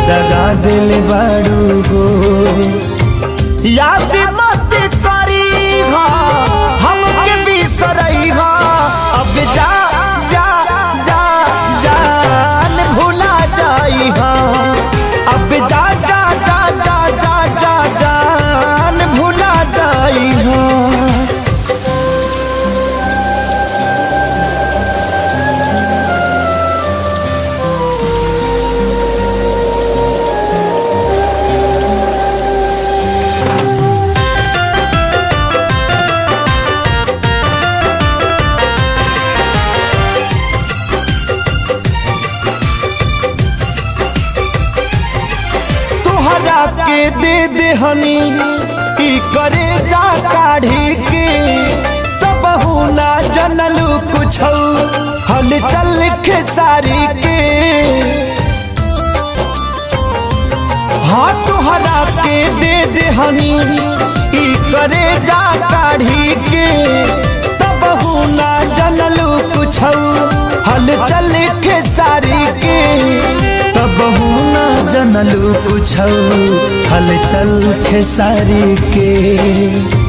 दगा दिल बारू हो। याद मत करी हा हमके बिसरई हा, अब जा जा जा जान भुला जाई हा, अब जा जा जा जा जा जा जान भुला जाई हा। के दे दे हनी ई करे जा काढ़ी के, तब ना जनलू कुछ हल चल खेसारी के। हाँ तुहरा के दे दे हनी ई करे जा काढ़ी के, तब ना जनलू कुछ हल चल खेसारी के, तब ना जनलू कुछ हलचल खेसारी के।